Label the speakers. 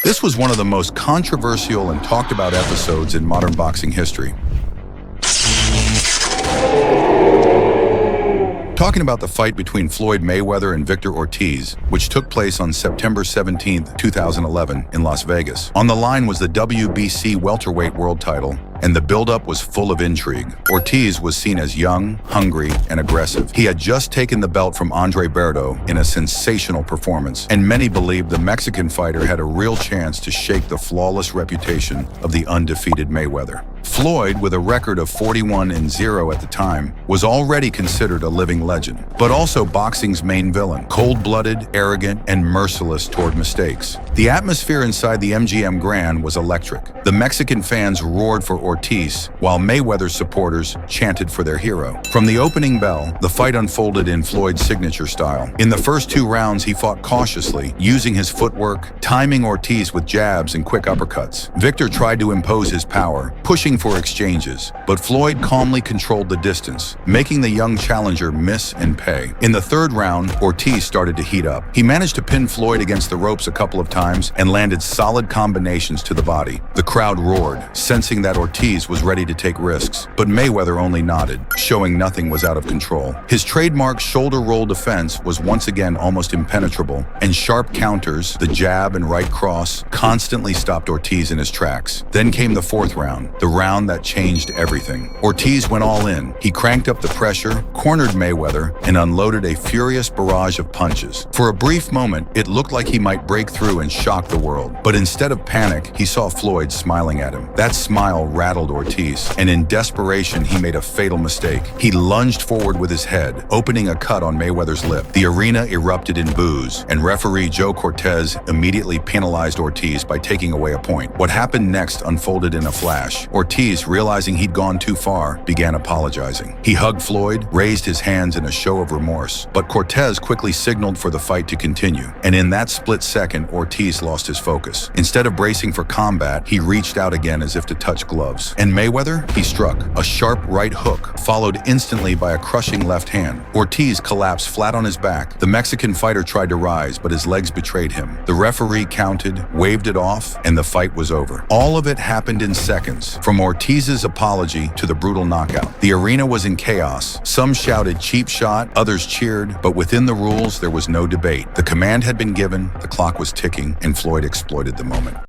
Speaker 1: This was one of the most controversial and talked about episodes in modern boxing history. Talking about the fight between Floyd Mayweather and Victor Ortiz, which took place on September 17, 2011 in Las Vegas. On the line was the WBC welterweight world title, and the buildup was full of intrigue. Ortiz was seen as young, hungry, and aggressive. He had just taken the belt from Andre Berto in a sensational performance, and many believed the Mexican fighter had a real chance to shake the flawless reputation of the undefeated Mayweather. Floyd, with a record of 41-0 at the time, was already considered a living legend, but also boxing's main villain, cold-blooded, arrogant, and merciless toward mistakes. The atmosphere inside the MGM Grand was electric. The Mexican fans roared for Ortiz, while Mayweather's supporters chanted for their hero. From the opening bell, the fight unfolded in Floyd's signature style. In the first 2 rounds, he fought cautiously, using his footwork, timing Ortiz with jabs and quick uppercuts. Victor tried to impose his power, pushing for exchanges, but Floyd calmly controlled the distance, making the young challenger miss and pay. In the 3rd round, Ortiz started to heat up. He managed to pin Floyd against the ropes a couple of times and landed solid combinations to the body. The crowd roared, sensing that Ortiz was ready to take risks, but Mayweather only nodded, showing nothing was out of control. His trademark shoulder roll defense was once again almost impenetrable, and sharp counters, the jab and right cross, constantly stopped Ortiz in his tracks. Then came the 4th round, the round that changed everything. Ortiz went all in. He cranked up the pressure, cornered Mayweather, and unloaded a furious barrage of punches. For a brief moment, it looked like he might break through and shock the world. But instead of panic, he saw Floyd smiling at him. That smile rattled Ortiz, and in desperation, he made a fatal mistake. He lunged forward with his head, opening a cut on Mayweather's lip. The arena erupted in boos, and referee Joe Cortez immediately penalized Ortiz by taking away a point. What happened next unfolded in a flash. Ortiz, realizing he'd gone too far, began apologizing. He hugged Floyd, raised his hands in a show of remorse, but Cortez quickly signaled for the fight to continue, and in that split second, Ortiz lost his focus. Instead of bracing for combat, he reached out again as if to touch gloves. And Mayweather? He struck. A sharp right hook, followed instantly by a crushing left hand. Ortiz collapsed flat on his back. The Mexican fighter tried to rise, but his legs betrayed him. The referee counted, waved it off, and the fight was over. All of it happened in seconds, from Ortiz's apology to the brutal knockout. The arena was in chaos. Some shouted cheap shot, others cheered, but within the rules, there was no debate. The command had been given, the clock was ticking, and Floyd exploited the moment.